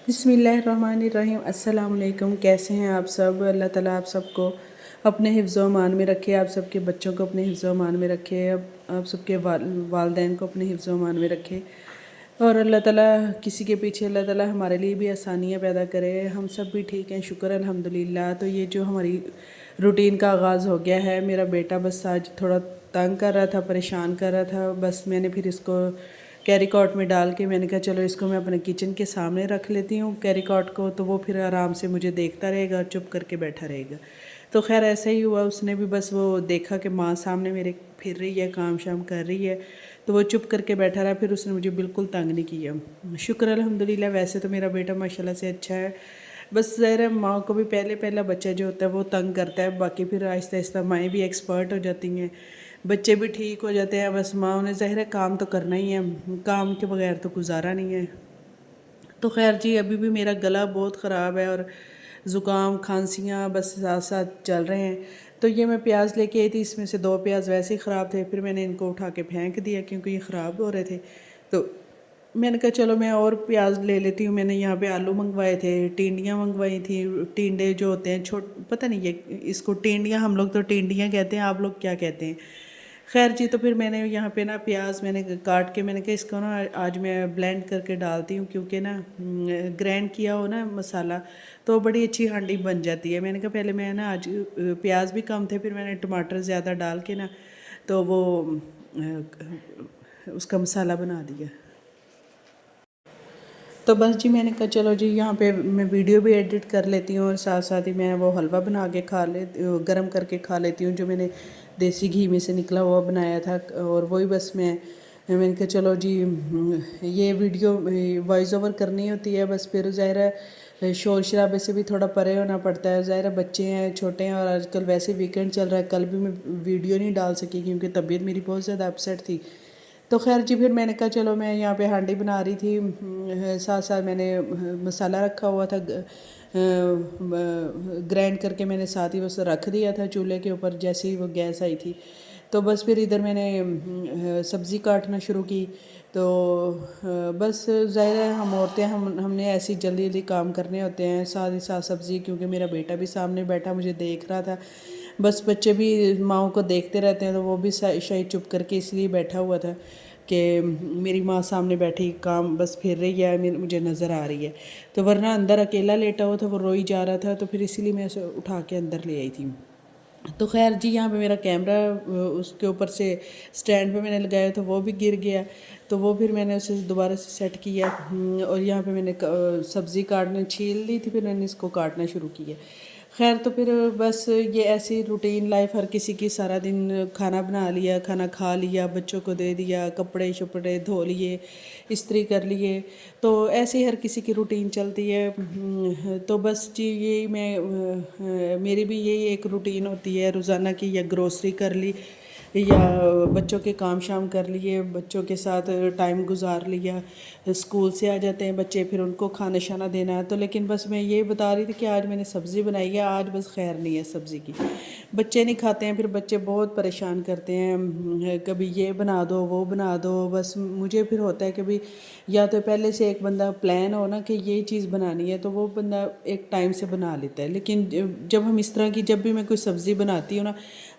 बिस्मिल्लाहिर्रहमानिर्रहीम। अस्सलाम वालेकुम। कैसे हैं आप सब? अल्लाह ताला आप सबको अपने हिफ्ज़ व अमान में रखे, आप सबके बच्चों को अपने हिफ्ज़ व अमान में रखे, आप सबके वालदैन को अपने हिफ्ज़ व अमान में रखे। और अल्लाह ताला किसी के पीछे अल्लाह ताला हमारे लिए भी आसानियाँ पैदा करे। हम सब भी ठीक हैं, शुक्र अल्हम्दुलिल्लाह। तो ये जो हमारी रूटीन का आगाज़ हो गया है, मेरा बेटा बस आज थोड़ा तंग कर रहा था, परेशान कर रहा था। बस मैंने फिर इसको कैरी कॉट में डाल के मैंने कहा चलो इसको मैं अपने किचन के सामने रख लेती हूँ कैरी कॉट को, तो वो फिर आराम से मुझे देखता रहेगा और चुप करके बैठा रहेगा। तो खैर ऐसा ही हुआ, उसने भी बस वो देखा कि माँ सामने मेरे फिर रही है, काम शाम कर रही है, तो वो चुप करके बैठा रहा। फिर उसने मुझे बिल्कुल तंग नहीं किया। शुक्र अल्हम्दुलिल्लाह। वैसे तो मेरा बेटा माशाल्लाह से अच्छा है, बस ज़ाहिर है माँ को भी पहला बच्चा जो होता है वो तंग करता है, बाकी फिर आहिस्ता आहिस्ता माएँ भी एक्सपर्ट हो जाती हैं, बच्चे भी ठीक हो जाते हैं। बस माँ ने ज़ाहिर है काम तो करना ही है, काम के बगैर तो गुजारा नहीं है। तो खैर जी, अभी भी मेरा गला बहुत ख़राब है और ज़ुकाम खांसियाँ बस साथ साथ चल रहे हैं। तो ये मैं प्याज लेके आई थी, इसमें से 2 प्याज वैसे ही ख़राब थे, फिर मैंने इनको उठा के फेंक दिया क्योंकि ये ख़राब हो रहे थे। तो मैंने कहा चलो मैं और प्याज ले लेती हूँ। मैंने यहाँ पे आलू मंगवाए थे, टिंडियाँ मंगवाई थी। टिंडे जो होते हैं पता नहीं ये इसको टिंडियाँ, हम लोग तो टिंडियाँ कहते हैं, आप लोग क्या कहते हैं? खैर जी, तो फिर मैंने यहाँ पे ना प्याज मैंने काट के मैंने कहा इसको ना आज मैं ब्लेंड करके डालती हूँ, क्योंकि ना ग्राइंड किया हो ना मसाला तो बड़ी अच्छी हांडी बन जाती है। मैंने कहा पहले मैं ना आज प्याज भी कम थे, फिर मैंने टमाटर ज़्यादा डाल के ना तो वो उसका मसाला बना दिया। तो बस जी मैंने कहा चलो जी यहाँ पे मैं वीडियो भी एडिट कर लेती हूँ और साथ साथ ही मैं वो हलवा बना के खा ले गरम करके खा लेती हूँ, जो मैंने देसी घी में से निकला हुआ बनाया था। और वही बस मैंने कहा चलो जी ये वीडियो वॉइस ओवर करनी होती है, बस फिर ज़ाहिर है शोर शराबे से भी थोड़ा परे होना पड़ता है। ज़ाहिर है बच्चे हैं, छोटे हैं, और आजकल वैसे वीकेंड चल रहा है। कल भी मैं वीडियो नहीं डाल सकी क्योंकि तबीयत मेरी बहुत ज़्यादा अपसेट थी। तो खैर जी, फिर मैंने कहा चलो मैं यहाँ पे हांडी बना रही थी, साथ साथ मैंने मसाला रखा हुआ था, ग्राइंड करके मैंने साथ ही बस रख दिया था चूल्हे के ऊपर जैसे ही वो गैस आई थी। तो बस फिर इधर मैंने सब्ज़ी काटना शुरू की। तो बस ज़ाहिर है हम औरतें हमने ऐसी जल्दी जल्दी काम करने होते हैं, साथ ही साथ सब्ज़ी, क्योंकि मेरा बेटा भी सामने बैठा मुझे देख रहा था। बस बच्चे भी माँओं को देखते रहते हैं, तो वो भी शायद चुप करके इसलिए बैठा हुआ था कि मेरी माँ सामने बैठी काम बस फिर रही है, मुझे नज़र आ रही है। तो वरना अंदर अकेला लेटा हुआ था, वो रोई जा रहा था, तो फिर इसीलिए मैं उसे उठा के अंदर ले आई थी। तो खैर जी, यहाँ पे मेरा कैमरा उसके ऊपर से स्टैंड पे मैंने लगाया तो वो भी गिर गया, तो वो फिर मैंने उसे दोबारा से सेट किया। और यहाँ पे मैंने सब्ज़ी काटने छील ली थी, फिर मैंने इसको काटना शुरू किया। खैर तो फिर बस ये ऐसी रूटीन लाइफ हर किसी की, सारा दिन खाना बना लिया, खाना खा लिया, बच्चों को दे दिया, कपड़े शपड़े धो लिए, इस्त्री कर लिए, तो ऐसे ही हर किसी की रूटीन चलती है। तो बस जी यही मेरी भी यही एक रूटीन होती है रोज़ाना की, या ग्रोसरी कर ली या बच्चों के काम शाम कर लिए, बच्चों के साथ टाइम गुजार लिया। स्कूल से आ जाते हैं बच्चे, फिर उनको खाना शाना देना है। तो लेकिन बस मैं ये बता रही थी कि आज मैंने सब्ज़ी बनाई है, आज बस खैर नहीं है सब्ज़ी की। बच्चे नहीं खाते हैं, फिर बच्चे बहुत परेशान करते हैं, कभी ये बना दो वो बना दो। बस मुझे फिर होता है कभी या तो पहले से एक बंदा प्लान हो ना कि ये चीज़ बनानी है, तो वो बंदा एक टाइम से बना लेता है। लेकिन जब हम इस तरह की जब भी मैं कोई सब्ज़ी बनाती हूँ ना,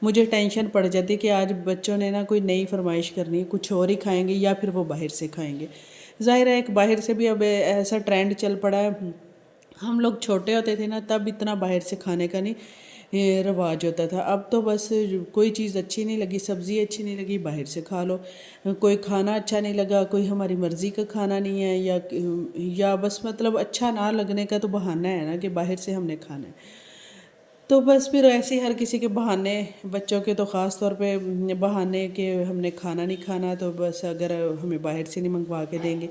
मुझे टेंशन पड़ जाती है कि आज बच्चों ने ना कोई नई फरमाइश करनी है, कुछ और ही खाएंगे या फिर वो बाहर से खाएंगे। ज़ाहिर है एक बाहर से भी अब ऐसा ट्रेंड चल पड़ा है। हम लोग छोटे होते थे ना तब इतना बाहर से खाने का नहीं रिवाज होता था। अब तो बस कोई चीज़ अच्छी नहीं लगी, सब्ज़ी अच्छी नहीं लगी, बाहर से खा लो। कोई खाना अच्छा नहीं लगा, कोई हमारी मर्ज़ी का खाना नहीं है, या बस मतलब अच्छा ना लगने का तो बहाना है ना कि बाहर से हमने खाना है। तो बस फिर ऐसे ही हर किसी के बहाने, बच्चों के तो ख़ास तौर पे बहाने कि हमने खाना नहीं खाना, तो बस अगर हमें बाहर से नहीं मंगवा के देंगे।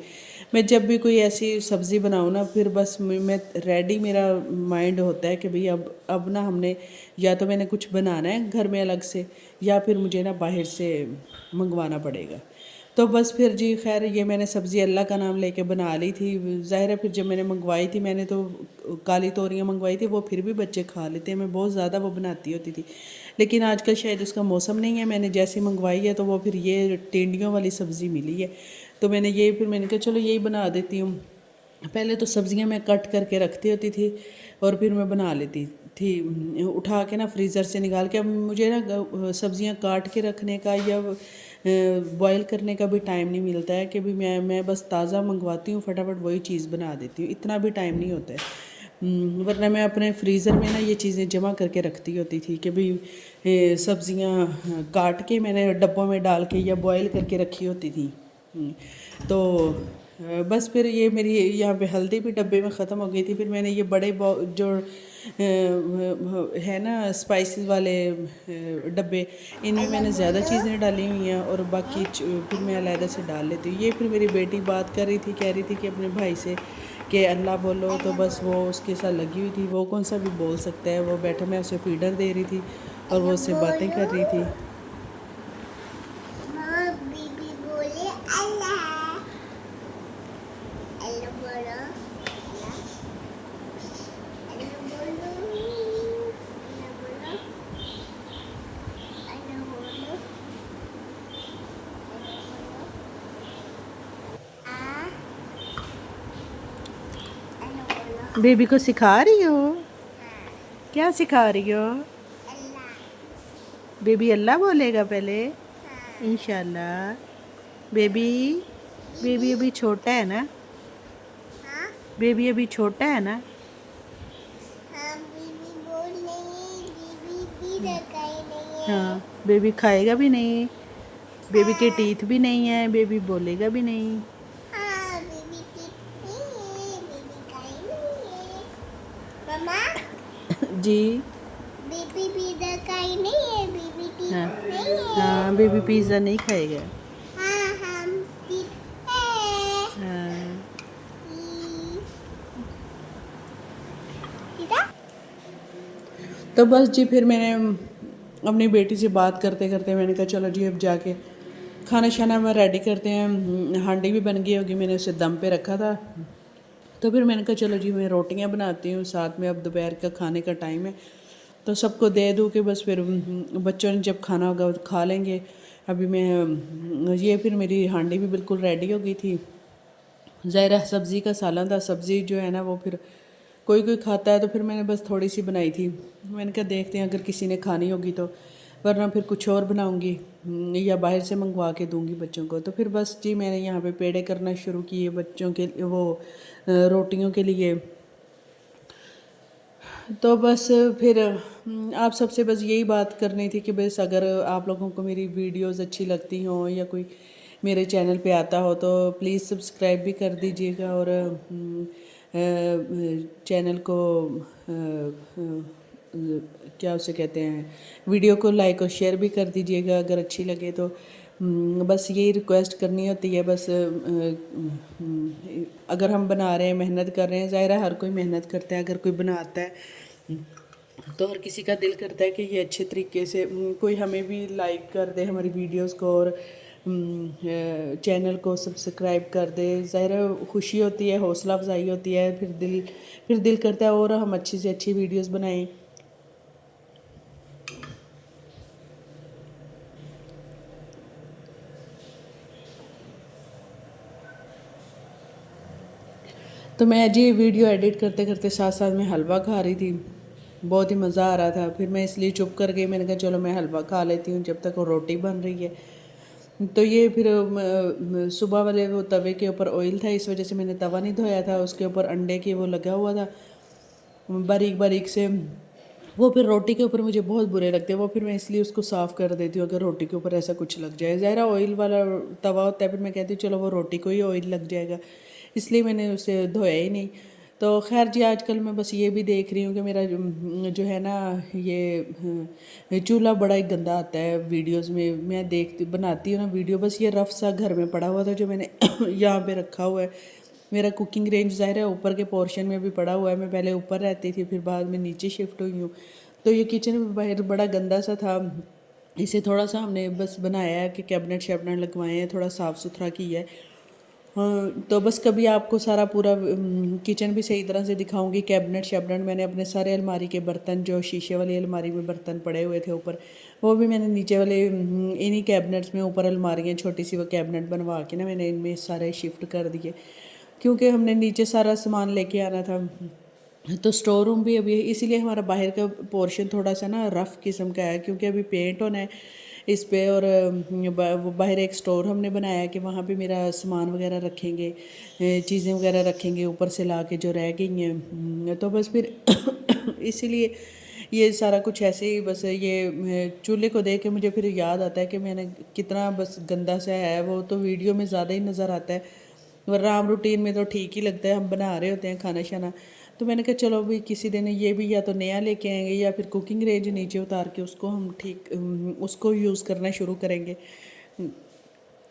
मैं जब भी कोई ऐसी सब्ज़ी बनाऊँ ना, फिर बस मैं रेडी, मेरा माइंड होता है कि भाई अब ना हमने या तो मैंने कुछ बनाना है घर में अलग से, या फिर मुझे ना बाहर से मंगवाना पड़ेगा। तो बस फिर जी खैर ये मैंने सब्ज़ी अल्लाह का नाम लेके बना ली थी। ज़ाहिर है फिर जब मैंने मंगवाई थी, मैंने तो काली तोरियाँ मंगवाई थी, वो फिर भी बच्चे खा लेते हैं, मैं बहुत ज़्यादा वो बनाती होती थी। लेकिन आजकल शायद उसका मौसम नहीं है, मैंने जैसे मंगवाई है तो वो फिर ये टिंडियों वाली सब्ज़ी मिली है, तो मैंने कहा चलो यही बना देती हूँ। पहले तो सब्जियां मैं कट करके रखती होती थी और फिर मैं बना लेती थी, उठा के ना फ्रीज़र से निकाल के। अब मुझे ना सब्जियां काट के रखने का या बॉईल करने का भी टाइम नहीं मिलता है कि भी मैं बस ताज़ा मंगवाती हूँ, फटाफट वही चीज़ बना देती हूँ, इतना भी टाइम नहीं होता है। वरना मैं अपने फ्रीज़र में ना ये चीज़ें जमा करके रखती होती थी कि भाई सब्जियां काट के मैंने डब्बों में डाल के या बॉईल करके रखी होती थी। तो बस फिर ये मेरी यहाँ पे हल्दी भी डब्बे में ख़त्म हो गई थी। फिर मैंने ये बड़े जो है ना स्पाइसेस वाले डब्बे, इनमें मैंने ज़्यादा चीज़ें डाली हुई हैं और बाकी फिर मैं अलहदा से डाल लेती हूँ। ये फिर मेरी बेटी बात कर रही थी, कह रही थी कि अपने भाई से कि अल्लाह बोलो, तो बस वो उसके साथ लगी हुई थी। वो कौन सा भी बोल सकता है, वो बैठा, मैं उसे फीडर दे रही थी और वो उससे बातें कर रही थी। बीबी बोले अल्लाह, अल्लाह बोलो, अल्लाह बोलो, अल्लाह बोलो, अल्लाह बोलो, अल्लाह बोलो, बेबी को सिखा रही हो? क्या सिखा रही हो? अल्लाह, बेबी अल्लाह बोलेगा पहले हाँ, इंशाल्लाह। बेबी बेबी बीबी, अभी छोटा है ना? हाँ, बेबी अभी छोटा है ना? हाँ, बीबी बोल नहीं, बीबी भी रखाई नहीं है, हाँ, बेबी खाएगा भी नहीं, बेबी के हाँ, टीथ भी नहीं है, बेबी बोलेगा भी नहीं। हाँ, बीबी ठीक नहीं है, बीबी खाई नहीं है, मम्मा, जी बीबी भी रखाई नहीं है, बीबी हाँ ठीक नहीं है, हाँ, बेबी पिज़्ज़ा नहीं खाएगा। हाँ, हम ठीक है, हाँ। ठीक है, तो बस जी फिर मैंने अपनी बेटी से बात करते करते मैंने कहा चलो जी अब जाके खाना शाना में रेडी करते हैं। हांडी भी बन गई होगी, मैंने उसे दम पे रखा था। तो फिर मैंने कहा चलो जी मैं रोटियां बनाती हूँ, साथ में अब दोपहर का खाने का टाइम है तो सबको दे दूँ कि बस फिर बच्चों ने जब खाना होगा वो खा लेंगे। अभी मैं ये फिर मेरी हांडी भी बिल्कुल रेडी हो गई थी। ज़ाहिर है सब्ज़ी का सालन था, सब्ज़ी जो है ना वो फिर कोई कोई खाता है, तो फिर मैंने बस थोड़ी सी बनाई थी। मैंने कहा देखते हैं अगर किसी ने खानी होगी तो, वरना फिर कुछ और बनाऊंगी या बाहर से मंगवा के दूंगी बच्चों को। तो फिर बस जी मैंने यहाँ पे पेड़े करना शुरू किए बच्चों के, वो रोटियों के लिए। तो बस फिर आप सबसे बस यही बात करनी थी कि बस अगर आप लोगों को मेरी वीडियोस अच्छी लगती हों या कोई मेरे चैनल पे आता हो तो प्लीज़ सब्सक्राइब भी कर दीजिएगा और चैनल को क्या उसे कहते हैं, वीडियो को लाइक और शेयर भी कर दीजिएगा अगर अच्छी लगे तो। बस यही रिक्वेस्ट करनी होती है बस। अगर हम बना रहे हैं, मेहनत कर रहे हैं, ज़ाहिर है हर कोई मेहनत करता है, अगर कोई बनाता है तो हर किसी का दिल करता है कि ये अच्छे तरीके से कोई हमें भी लाइक कर दे हमारी वीडियोस को और चैनल को सब्सक्राइब कर दे। ज़ाहिर है खुशी होती है, हौसला अफजाई होती है, फिर दिल करता है और हम अच्छी से अच्छी वीडियोस बनाएं। तो मैं जी वीडियो एडिट करते करते साथ साथ में हलवा खा रही थी, बहुत ही मज़ा आ रहा था। फिर मैं इसलिए चुप कर गई, मैंने कहा चलो मैं हलवा खा लेती हूँ जब तक वो रोटी बन रही है। तो ये फिर सुबह वाले वो तवे के ऊपर ऑयल था, इस वजह से मैंने तवा नहीं धोया था, उसके ऊपर अंडे के वो लगा हुआ था बारीक बारीक से। वो फिर रोटी के ऊपर मुझे बहुत बुरे लगते हैं, वो फिर मैं इसलिए उसको साफ़ कर देती हूँ अगर रोटी के ऊपर ऐसा कुछ लग जाए। ज़ाहिर ऑयल वाला तवा होता है, फिर मैं कहती हूँ चलो वो रोटी को ही ऑयल लग जाएगा, इसलिए मैंने उसे धोया ही नहीं। तो खैर जी आजकल मैं बस ये भी देख रही हूँ कि मेरा जो है ना ये चूल्हा बड़ा ही गंदा आता है वीडियोस में। मैं देखती बनाती हूँ ना वीडियो, बस ये रफ सा घर में पड़ा हुआ था जो मैंने यहाँ पे रखा हुआ है। मेरा कुकिंग रेंज ज़ाहिर है ऊपर के पोर्शन में भी पड़ा हुआ है, मैं पहले ऊपर रहती थी फिर बाद में नीचे शिफ्ट हुई हूँ। तो ये किचन बाहर बड़ा गंदा सा था, इसे थोड़ा सा हमने बस बनाया है कि कैबिनेट शैबिनेट लगवाए हैं, थोड़ा साफ़ सुथरा किया है। हाँ, तो बस कभी आपको सारा पूरा किचन भी सही तरह से दिखाऊंगी। कैबिनेट शैबिनेट मैंने अपने सारे अलमारी के बर्तन, जो शीशे वाली अलमारी में बर्तन पड़े हुए थे ऊपर, वो भी मैंने नीचे वाले इन्हीं कैबिनेट्स में ऊपर अलमारियाँ छोटी सी वो कैबिनेट बनवा के ना मैंने इनमें सारे शिफ्ट कर दिए क्योंकि हमने नीचे सारा सामान लेके आना था। तो स्टोर रूम भी अभी, इसीलिए हमारा बाहर का पोर्शन थोड़ा सा ना रफ़ किस्म का है, क्योंकि अभी पेंट होना है इस पे। और बाहर एक स्टोर हमने बनाया है कि वहाँ पे मेरा सामान वगैरह रखेंगे, चीज़ें वगैरह रखेंगे ऊपर से ला के जो रह गई हैं। तो बस फिर इसीलिए ये सारा कुछ ऐसे ही, बस ये चूल्हे को देख के मुझे फिर याद आता है कि मैंने कितना बस गंदा सा है। वो तो वीडियो में ज़्यादा ही नज़र आता है, वरना आम रूटीन में तो ठीक ही लगता है, हम बना रहे होते हैं खाना शाना। तो मैंने कहा चलो भी किसी दिन ये भी या तो नया लेके आएंगे या फिर कुकिंग रेंज नीचे उतार के उसको हम उसको यूज़ करना शुरू करेंगे।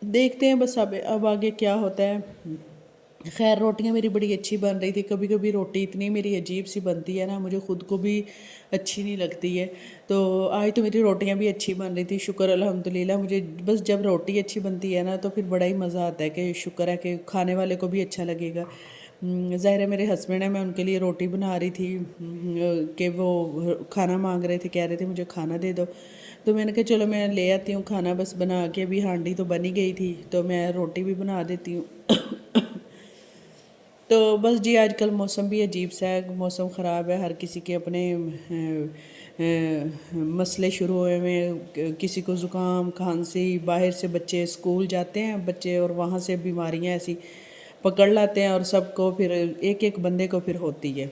देखते हैं बस अब आगे क्या होता है। खैर रोटियां मेरी बड़ी अच्छी बन रही थी। कभी कभी रोटी इतनी मेरी अजीब सी बनती है ना, मुझे ख़ुद को भी अच्छी नहीं लगती है। तो आज तो मेरी रोटियां भी अच्छी बन रही थी, शुक्र अल्हम्दुलिल्लाह। मुझे बस जब रोटी अच्छी बनती है ना तो फिर बड़ा ही मज़ा आता है कि शुक्र है कि खाने वाले को भी अच्छा लगेगा। ज़ाहिर है मेरे हस्बैंड है, मैं उनके लिए रोटी बना रही थी कि वो खाना मांग रहे थे, कह रहे थे मुझे खाना दे दो। तो मैंने कहा चलो मैं ले आती हूँ खाना, बस बना के। अभी हांडी तो बनी गई थी तो मैं रोटी भी बना देती हूँ। तो बस जी आजकल मौसम भी अजीब सा है, मौसम ख़राब है, हर किसी के अपने मसले शुरू हुए हुए हैं। किसी को ज़ुकाम खांसी, बाहर से बच्चे स्कूल जाते हैं बच्चे और वहाँ से बीमारियाँ ऐसी पकड़ लाते हैं और सबको फिर एक एक बंदे को फिर होती है।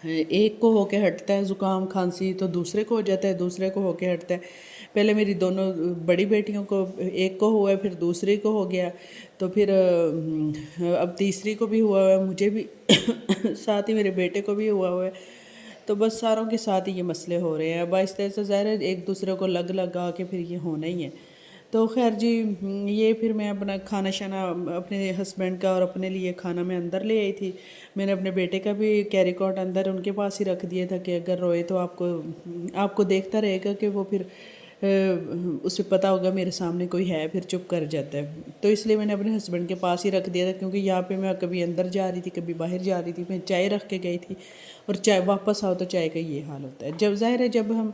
एक को होके हटता है ज़ुकाम खांसी तो दूसरे को हो जाता है, दूसरे को होके हटता है। पहले मेरी दोनों बड़ी बेटियों को, एक को हुआ है, फिर दूसरी को हो गया, तो फिर अब तीसरी को भी हुआ है, मुझे भी साथ ही मेरे बेटे को भी हुआ है। तो बस सारों के साथ ही ये मसले हो रहे हैं। अब आहिस्ता आहिस्ता ज़ाहिर है एक दूसरे को लगा के फिर ये होना ही है। तो खैर जी ये फिर मैं अपना खाना शाना अपने हस्बैंड का और अपने लिए खाना मैं अंदर ले आई थी। मैंने अपने बेटे का भी कैरी कॉट अंदर उनके पास ही रख दिया था कि अगर रोए तो आपको देखता रहेगा कि वो फिर उसे पता होगा मेरे सामने कोई है, फिर चुप कर जाता है। तो इसलिए मैंने अपने हस्बैंड के पास ही रख दिया था, क्योंकि यहाँ पे मैं कभी अंदर जा रही थी कभी बाहर जा रही थी। मैं चाय रख के गई थी और चाय वापस आओ तो चाय का ये हाल होता है। जब ज़ाहिर है जब हम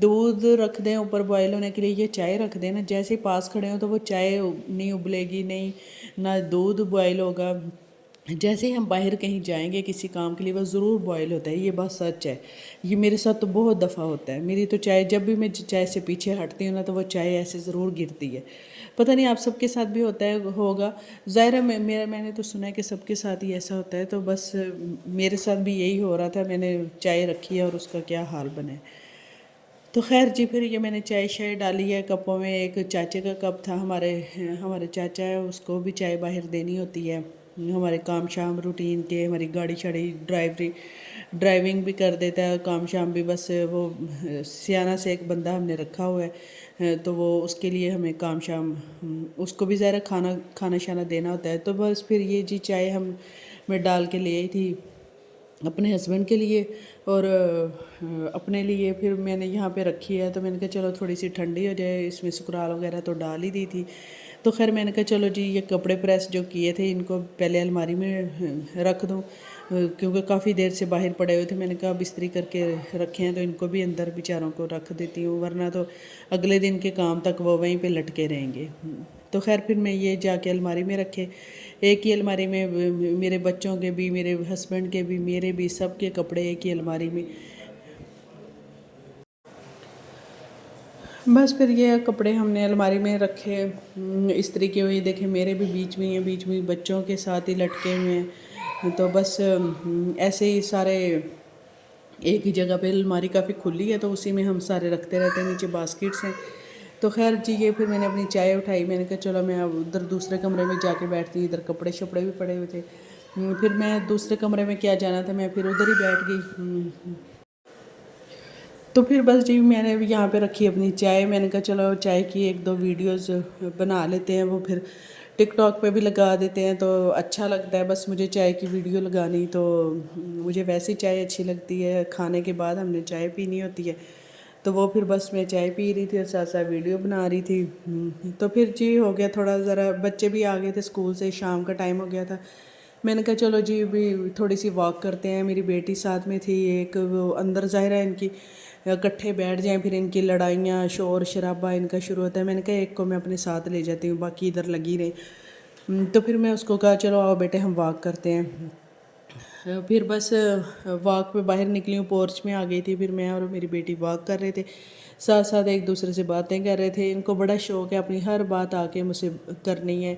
दूध रख दें ऊपर बॉयल होने के लिए, ये चाय रख दें ना, जैसे ही पास खड़े हो तो वो चाय नहीं उबलेगी, नहीं ना दूध बॉयल होगा। जैसे ही हम बाहर कहीं जाएंगे किसी काम के लिए वो ज़रूर बॉयल होता है, ये बात सच है। ये मेरे साथ तो बहुत दफ़ा होता है। मेरी तो चाय, जब भी मैं चाय से पीछे हटती हूँ ना तो वो चाय ऐसे ज़रूर गिरती है। पता नहीं आप सबके साथ भी होता है होगा। ज़ाहिर है मैंने तो सुना है कि सबके साथ ही ऐसा होता है। तो बस मेरे साथ भी यही हो रहा था। मैंने चाय रखी है और उसका क्या हाल बना है। तो खैर जी फिर ये मैंने चाय शाय डाली है कपों में। एक चाचे का कप था, हमारे चाचा है, उसको भी चाय बाहर देनी होती है। हमारे काम शाम रूटीन के, हमारी गाड़ी शाड़ी ड्राइविंग भी कर देता है, काम शाम भी। बस वो सियाना से एक बंदा हमने रखा हुआ है, तो वो उसके लिए हमें काम शाम उसको भी ज़रा खाना शाना देना होता है। तो बस फिर ये जी चाय मैं डाल के ले आई थी अपने हस्बैंड के लिए और अपने लिए। फिर मैंने यहाँ पे रखी है तो मैंने कहा चलो थोड़ी सी ठंडी हो जाए। इसमें सुकराल वगैरह तो डाल ही दी थी। तो खैर मैंने कहा चलो जी ये कपड़े प्रेस जो किए थे इनको पहले अलमारी में रख दूँ, क्योंकि काफ़ी देर से बाहर पड़े हुए थे। मैंने कहा बिस्तरी करके रखे हैं तो इनको भी अंदर बेचारों को रख देती हूँ, वरना तो अगले दिन के काम तक वो वहीं पे लटके रहेंगे। तो खैर फिर मैं ये जाके अलमारी में रखे। एक ही अलमारी में मेरे बच्चों के भी, मेरे हस्बैंड के भी, मेरे भी, सब के कपड़े एक ही अलमारी में। बस फिर ये कपड़े हमने अलमारी में रखे, इस्त्री की हुई। देखे मेरे भी बीच में बच्चों के साथ ही लटके हुए हैं। तो बस ऐसे ही सारे एक ही जगह पे, अलमारी काफ़ी खुली है तो उसी में हम सारे रखते रहते हैं, नीचे बास्केट्स हैं। तो खैर जी ये फिर मैंने अपनी चाय उठाई। मैंने कहा चलो मैं अब उधर दूसरे कमरे में जाके बैठती हूँ। इधर कपड़े शपड़े भी पड़े हुए थे। फिर मैं दूसरे कमरे में क्या जाना था, मैं फिर उधर ही बैठ गई। तो फिर बस जी मैंने भी यहाँ पे रखी अपनी चाय। मैंने कहा चलो चाय की एक दो वीडियोस बना लेते हैं, वो फिर टिकटॉक पे भी लगा देते हैं तो अच्छा लगता है। बस मुझे चाय की वीडियो लगानी, तो मुझे वैसे ही चाय अच्छी लगती है। खाने के बाद हमने चाय पीनी होती है, तो वो फिर बस मैं चाय पी रही थी और साथ साथ वीडियो बना रही थी। तो फिर जी हो गया थोड़ा, ज़रा बच्चे भी आ गए थे स्कूल से, शाम का टाइम हो गया था। मैंने कहा चलो जी भी थोड़ी सी वॉक करते हैं। मेरी बेटी साथ में थी एक, वो अंदर ज़ाहिर है इनकी इकट्ठे बैठ जाएं फिर इनकी लड़ाइयाँ शोर शराबा इनका शुरू होता है। मैंने कहा एक को मैं अपने साथ ले जाती हूँ, बाकी इधर लगी रहे। تو پھر میں اس کو کہا چلو آؤ بیٹے ہم واک کرتے ہیں. پھر بس واک پہ باہر نکلی ہوں, پورچ میں آ گئی تھی. پھر میں اور میری بیٹی واک کر رہے تھے, ساتھ ساتھ ایک دوسرے سے باتیں کر رہے تھے. ان کو بڑا شوق ہے اپنی ہر بات آ کے مجھ سے کرنی ہے.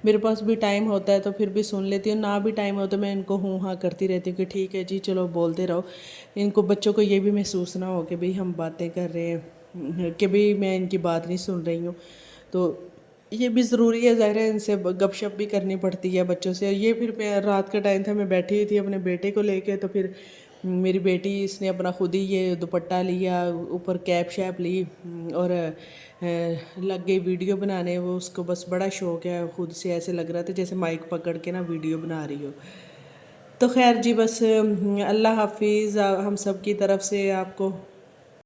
میرے پاس بھی ٹائم ہوتا ہے تو پھر بھی سن لیتی ہوں, نہ بھی ٹائم ہو تو میں ان کو ہوں ہاں کرتی رہتی ہوں کہ ٹھیک ہے جی چلو بولتے رہو. ان کو بچوں کو یہ بھی محسوس نہ ہو کہ بھئی ہم باتیں کر رہے ہیں, کہ بھئی میں ان کی بات نہیں سن رہی ہوں. تو یہ بھی ضروری ہے, ظاہر ہے ان سے گپ شپ بھی کرنی پڑتی ہے بچوں سے. یہ پھر میں رات کا ٹائم تھا, میں بیٹھی ہوئی تھی اپنے بیٹے کو لے کے. تو پھر میری بیٹی اس نے اپنا خود ہی یہ دوپٹہ لیا, اوپر کیپ شیپ لی اور لگ گئی ویڈیو بنانے. وہ اس کو بس بڑا شوق ہے, خود سے ایسے لگ رہا تھا جیسے مائک پکڑ کے نا ویڈیو بنا رہی ہو. تو خیر جی بس اللہ حافظ ہم سب کی طرف سے آپ کو